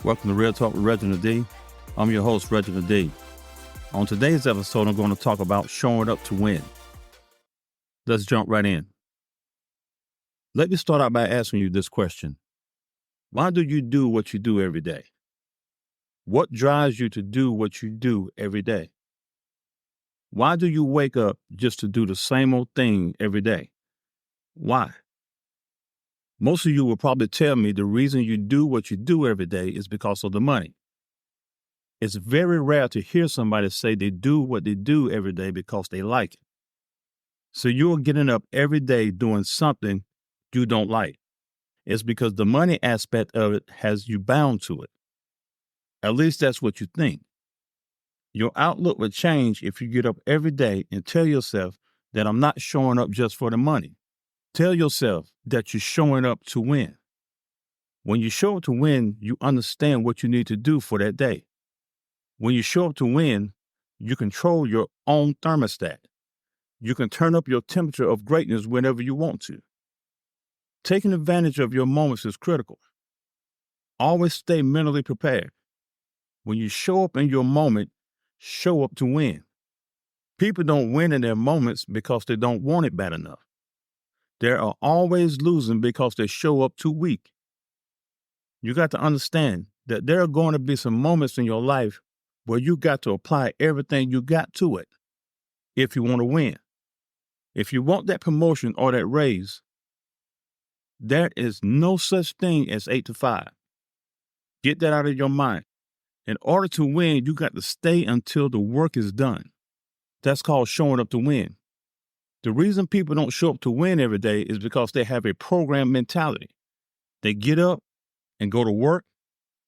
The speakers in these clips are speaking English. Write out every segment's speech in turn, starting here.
Welcome to Real Talk with Reginald D. I'm your host, Reginald D. On today's episode, I'm going to talk about showing up to win. Let's jump right in. Let me start out by asking you this question. Why do you do what you do every day? What drives you to do what you do every day? Why do you wake up just to do the same old thing every day? Why? Most of you will probably tell me the reason you do what you do every day is because of the money. It's very rare to hear somebody say they do what they do every day because they like it. So you're getting up every day doing something you don't like. It's because the money aspect of it has you bound to it. At least that's what you think. Your outlook will change if you get up every day and tell yourself that I'm not showing up just for the money. Tell yourself that you're showing up to win. When you show up to win, you understand what you need to do for that day. When you show up to win, you control your own thermostat. You can turn up your temperature of greatness whenever you want to. Taking advantage of your moments is critical. Always stay mentally prepared. When you show up in your moment, show up to win. People don't win in their moments because they don't want it bad enough. They are always losing because they show up too weak. You got to understand that there are going to be some moments in your life where you got to apply everything you got to it if you want to win. If you want that promotion or that raise, there is no such thing as 8 to 5. Get that out of your mind. In order to win, you got to stay until the work is done. That's called showing up to win. The reason people don't show up to win every day is because they have a program mentality. They get up and go to work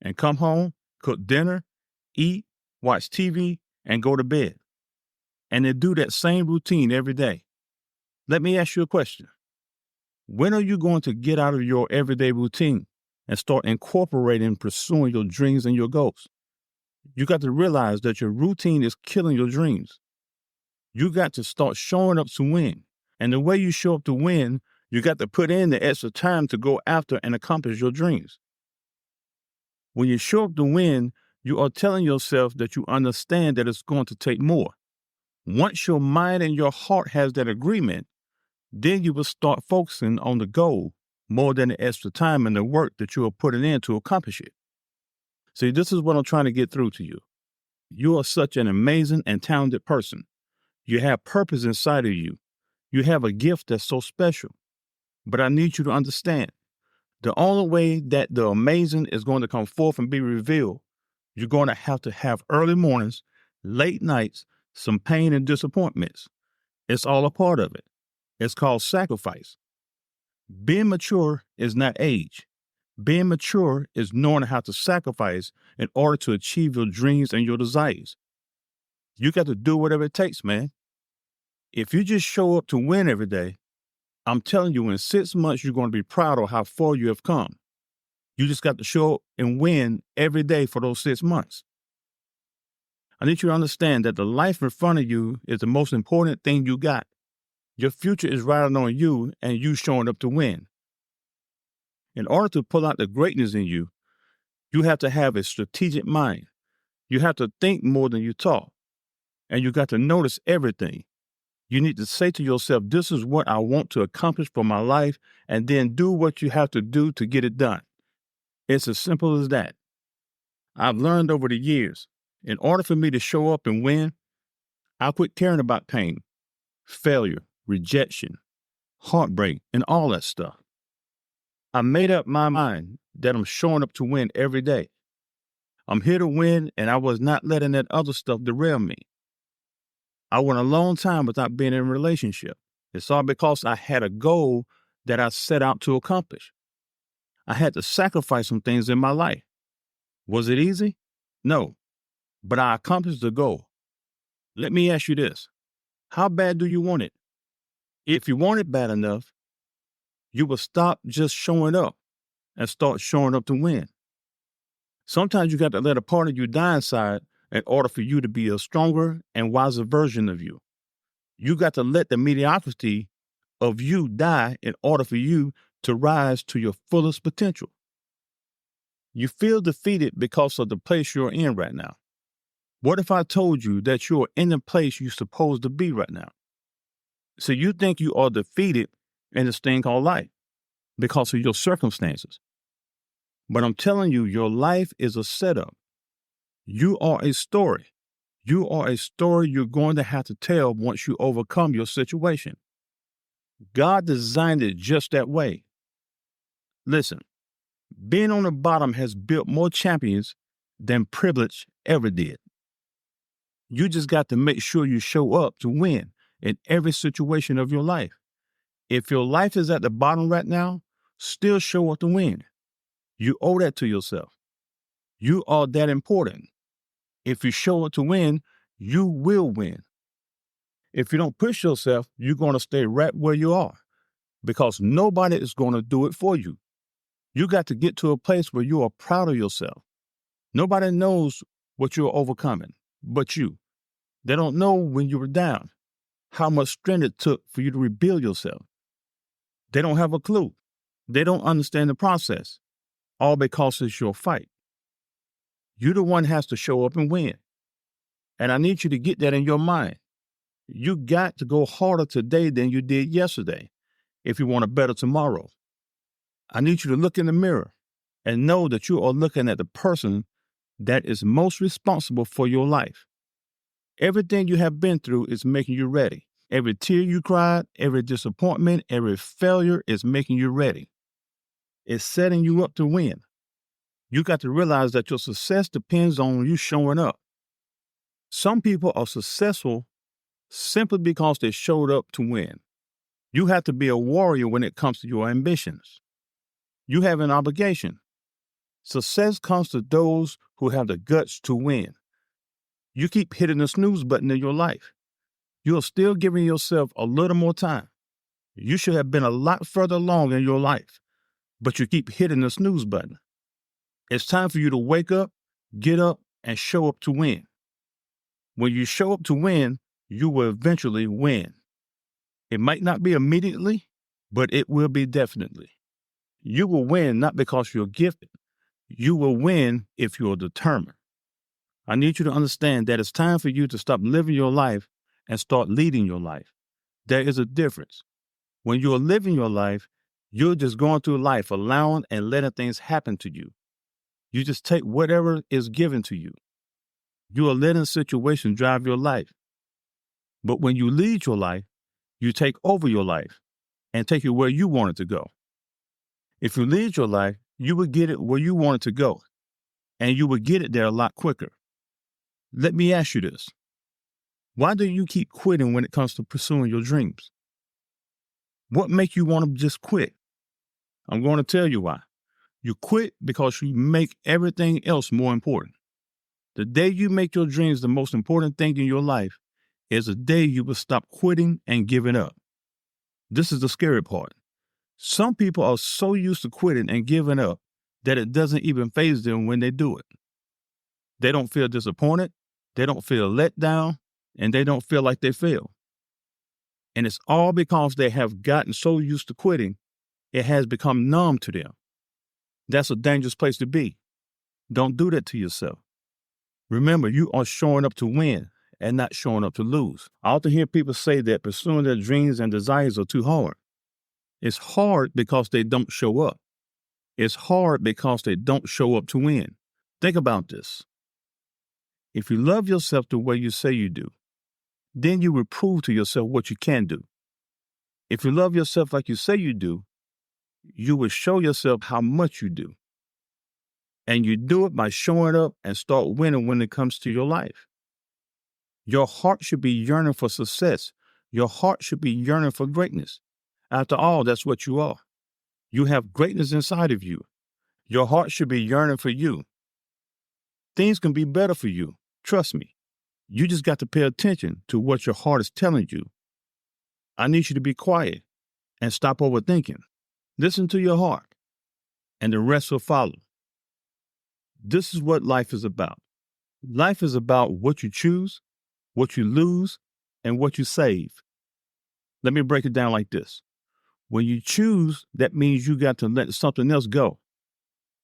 and come home, cook dinner, eat, watch TV, and go to bed. And they do that same routine every day. Let me ask you a question. When are you going to get out of your everyday routine and start incorporating pursuing your dreams and your goals? You got to realize that your routine is killing your dreams. You got to start showing up to win. And the way you show up to win, you got to put in the extra time to go after and accomplish your dreams. When you show up to win, you are telling yourself that you understand that it's going to take more. Once your mind and your heart has that agreement, then you will start focusing on the goal more than the extra time and the work that you are putting in to accomplish it. See, this is what I'm trying to get through to you. You are such an amazing and talented person. You have purpose inside of you. You have a gift that's so special. But I need you to understand, the only way that the amazing is going to come forth and be revealed, you're going to have early mornings, late nights, some pain and disappointments. It's all a part of it. It's called sacrifice. Being mature is not age. Being mature is knowing how to sacrifice in order to achieve your dreams and your desires. You got to do whatever it takes, man. If you just show up to win every day, I'm telling you, in 6 months, you're going to be proud of how far you have come. You just got to show up and win every day for those 6 months. I need you to understand that the life in front of you is the most important thing you got. Your future is riding on you and you showing up to win. In order to pull out the greatness in you, you have to have a strategic mind. You have to think more than you talk. And you got to notice everything. You need to say to yourself, this is what I want to accomplish for my life, and then do what you have to do to get it done. It's as simple as that. I've learned over the years, in order for me to show up and win, I quit caring about pain, failure, rejection, heartbreak, and all that stuff. I made up my mind that I'm showing up to win every day. I'm here to win, and I was not letting that other stuff derail me. I went a long time without being in a relationship. It's all because I had a goal that I set out to accomplish. I had to sacrifice some things in my life. Was it easy? No, but I accomplished the goal. Let me ask you this. How bad do you want it? If you want it bad enough, you will stop just showing up and start showing up to win. Sometimes you got to let a part of you die inside in order for you to be a stronger and wiser version of you. You got to let the mediocrity of you die in order for you to rise to your fullest potential. You feel defeated because of the place you're in right now. What if I told you that you're in the place you're supposed to be right now? So you think you are defeated in this thing called life because of your circumstances. But I'm telling you, your life is a setup. You are a story. You are a story you're going to have to tell once you overcome your situation. God designed it just that way. Listen, being on the bottom has built more champions than privilege ever did. You just got to make sure you show up to win in every situation of your life. If your life is at the bottom right now, still show up to win. You owe that to yourself. You are that important. If you show up to win, you will win. If you don't push yourself, you're going to stay right where you are because nobody is going to do it for you. You got to get to a place where you are proud of yourself. Nobody knows what you're overcoming but you. They don't know when you were down, how much strength it took for you to rebuild yourself. They don't have a clue. They don't understand the process, all because it's your fight. You're the one who has to show up and win. And I need you to get that in your mind. You got to go harder today than you did yesterday if you want a better tomorrow. I need you to look in the mirror and know that you are looking at the person that is most responsible for your life. Everything you have been through is making you ready. Every tear you cried, every disappointment, every failure is making you ready. It's setting you up to win. You got to realize that your success depends on you showing up. Some people are successful simply because they showed up to win. You have to be a warrior when it comes to your ambitions. You have an obligation. Success comes to those who have the guts to win. You keep hitting the snooze button in your life. You are still giving yourself a little more time. You should have been a lot further along in your life, but you keep hitting the snooze button. It's time for you to wake up, get up, and show up to win. When you show up to win, you will eventually win. It might not be immediately, but it will be definitely. You will win not because you're gifted. You will win if you're determined. I need you to understand that it's time for you to stop living your life and start leading your life. There is a difference. When you're living your life, you're just going through life, allowing and letting things happen to you. You just take whatever is given to you. You are letting situations drive your life. But when you lead your life, you take over your life and take it where you want it to go. If you lead your life, you will get it where you want it to go, and you will get it there a lot quicker. Let me ask you this. Why do you keep quitting when it comes to pursuing your dreams? What makes you want to just quit? I'm going to tell you why. You quit because you make everything else more important. The day you make your dreams the most important thing in your life is the day you will stop quitting and giving up. This is the scary part. Some people are so used to quitting and giving up that it doesn't even faze them when they do it. They don't feel disappointed, they don't feel let down, and they don't feel like they fail. And it's all because they have gotten so used to quitting, it has become numb to them. That's a dangerous place to be. Don't do that to yourself. Remember, you are showing up to win and not showing up to lose. I often hear people say that pursuing their dreams and desires are too hard. It's hard because they don't show up. It's hard because they don't show up to win. Think about this. If you love yourself the way you say you do, then you will prove to yourself what you can do. If you love yourself like you say you do, you will show yourself how much you do. And you do it by showing up and start winning when it comes to your life. Your heart should be yearning for success. Your heart should be yearning for greatness. After all, that's what you are. You have greatness inside of you. Your heart should be yearning for you. Things can be better for you. Trust me. You just got to pay attention to what your heart is telling you. I need you to be quiet and stop overthinking. Listen to your heart, and the rest will follow. This is what life is about. Life is about what you choose, what you lose, and what you save. Let me break it down like this. When you choose, that means you got to let something else go.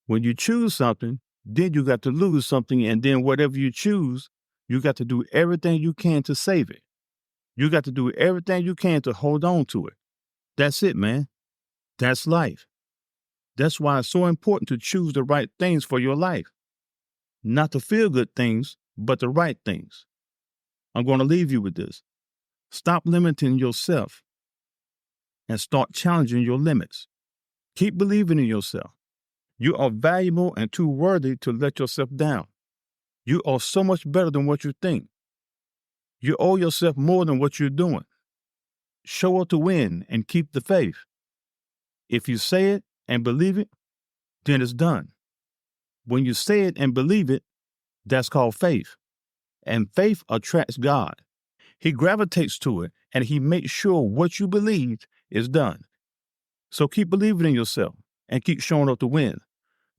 When you choose something, then you got to lose something. And then whatever you choose, you got to do everything you can to save it. You got to do everything you can to hold on to it. That's it, man. That's life. That's why it's so important to choose the right things for your life. Not the feel-good things, but the right things. I'm going to leave you with this. Stop limiting yourself and start challenging your limits. Keep believing in yourself. You are valuable and too worthy to let yourself down. You are so much better than what you think. You owe yourself more than what you're doing. Show up to win and keep the faith. If you say it and believe it, then it's done. When you say it and believe it, that's called faith. And faith attracts God. He gravitates to it, and he makes sure what you believe is done. So keep believing in yourself and keep showing up to win.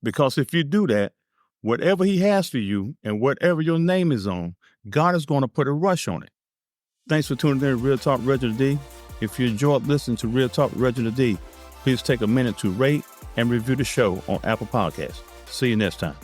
Because if you do that, whatever he has for you and whatever your name is on, God is going to put a rush on it. Thanks for tuning in to Real Talk Reginald D. If you enjoyed listening to Real Talk Reginald D, please take a minute to rate and review the show on Apple Podcasts. See you next time.